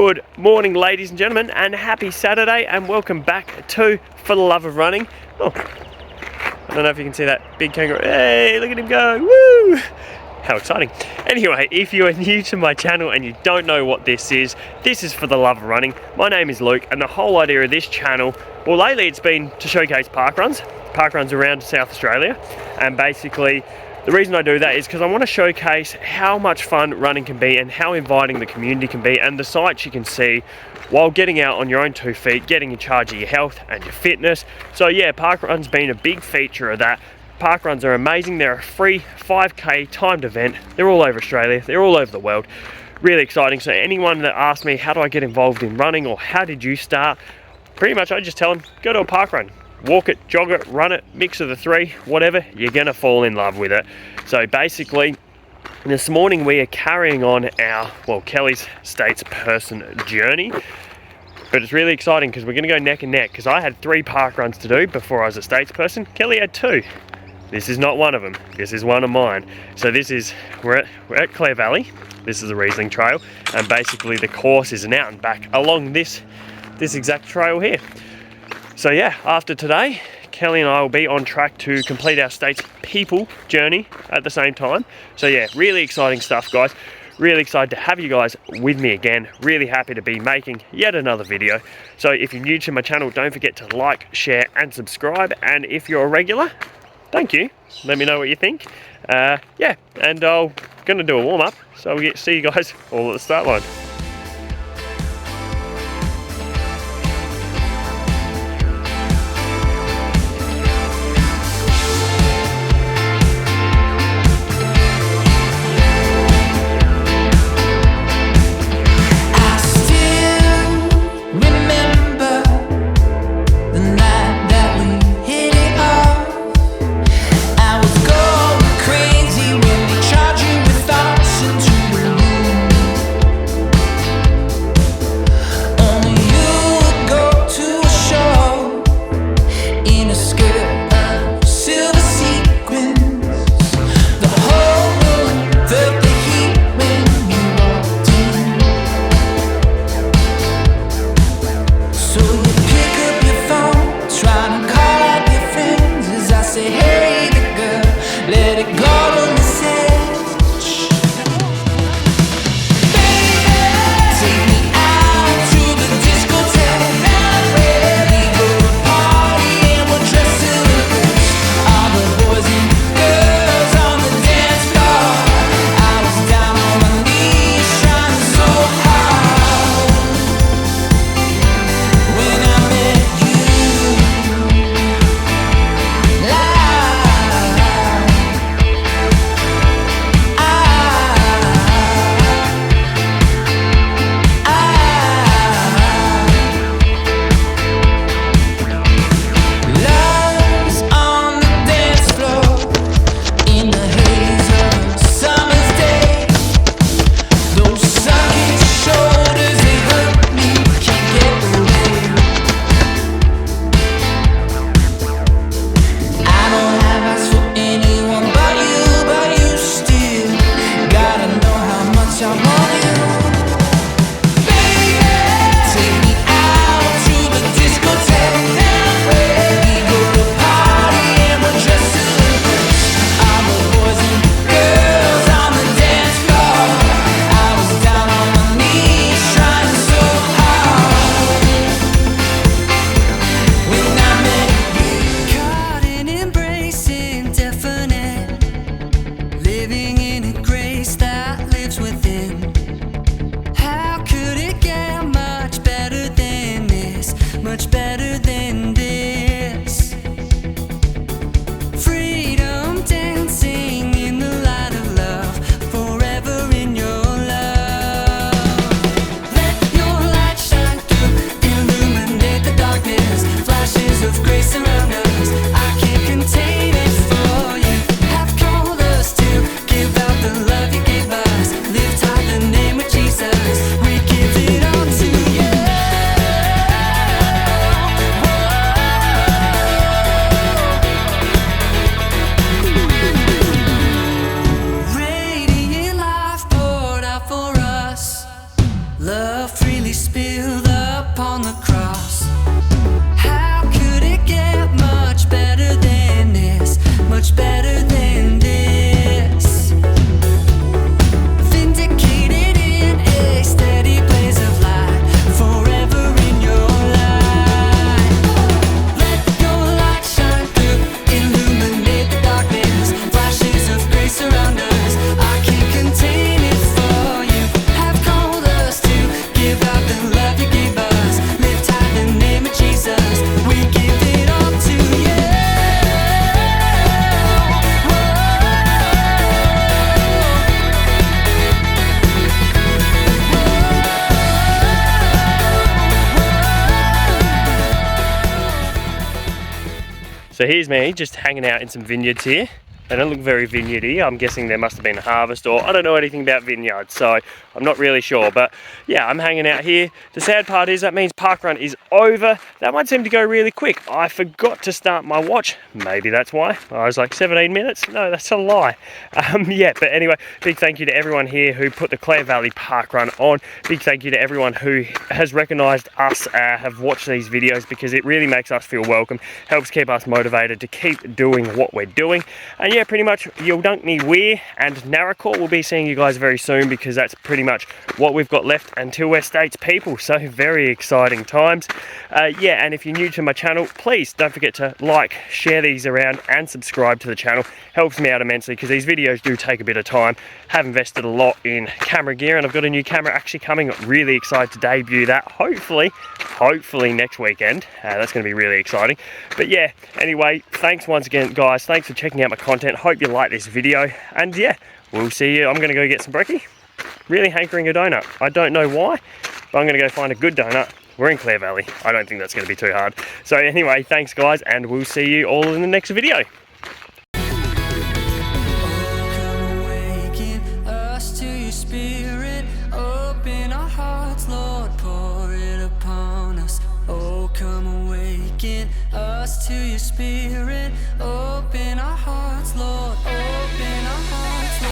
Good morning, ladies and gentlemen, and happy Saturday, and welcome back to For the Love of Running. Oh, I don't know if you can see that big kangaroo. Hey, look at him go, woo! How exciting. Anyway, if you are new to my channel and you don't know what this is For the Love of Running. My name is Luke, and the whole idea of this channel, well, lately it's been to showcase parkruns around South Australia, and basically the reason I do that is because I want to showcase how much fun running can be and how inviting the community can be and the sights you can see while getting out on your own 2 feet, getting in charge of your health and your fitness. So yeah, parkrun's been a big feature of that. Parkruns are amazing. They're a free 5k timed event. They're all over Australia. They're all over the world. Really exciting. So anyone that asks me, how do I get involved in running or how did you start? Pretty much I just tell them, go to a parkrun. Walk it, jog it, run it, mix of the three, whatever, you're gonna fall in love with it. So basically, this morning we are carrying on our, well, Kelly's statesperson journey. But it's really exciting because we're gonna go neck and neck, because I had 3 parkruns to do before I was a statesperson. Kelly had 2. This is not one of them. This is one of mine. So this is, we're at Clare Valley. This is the Riesling Trail, and basically the course is an out and back along this exact trail here. So yeah, after today, Kelly and I will be on track to complete our States People journey at the same time. So yeah, really exciting stuff, guys. Really excited to have you guys with me again. Really happy to be making yet another video. So if you're new to my channel, don't forget to like, share and subscribe. And if you're a regular, thank you. Let me know what you think. Yeah, and I'm gonna do a warm up. So we'll see you guys all at the start line. on the cross. How could it get much better than this? Much better than this. Vindicated in a steady blaze of light, forever in your light. Let your light shine through, illuminate the darkness. Flashes of grace surround us. I can't contain it for you. Have called us to give out the love you gave us. Lift high in the name of Jesus. We give it all to you. So here's me just hanging out in some vineyards here. They don't look very vineyardy. I'm guessing there must have been a harvest, or I don't know anything about vineyards, so I'm not really sure. But yeah, I'm hanging out here. The sad part is that means Parkrun is over. That one seemed to go really quick. I forgot to start my watch. Maybe that's why. I was like 17 minutes. No, that's a lie. Yeah, but anyway, big thank you to everyone here who put the Clare Valley Parkrun on. Big thank you to everyone who has recognised us, have watched these videos, because it really makes us feel welcome. Helps keep us motivated to keep doing what we're doing. And yeah, pretty much Yildunkney Weir and Narracor will be seeing you guys very soon, because that's pretty much what we've got left until we're States people. So very exciting times. Yeah, and if you're new to my channel, please don't forget to like, share these around and subscribe to the channel. Helps me out immensely, because these videos do take a bit of time. Have invested a lot in camera gear, and I've got a new camera actually coming. Really excited to debut that, hopefully next weekend. That's going to be really exciting. But yeah, anyway, thanks once again guys. Thanks for checking out my content. Hope you like this video, and yeah, we'll see you. I'm going to go get some brekkie. Really hankering a donut. I don't know why, but I'm going to go find a good donut. We're in Clare Valley. I don't think that's going to be too hard. So anyway, thanks guys, and we'll see you all in the next video. Open our hearts, Lord, pour it upon us. Oh, come awaken us to your spirit.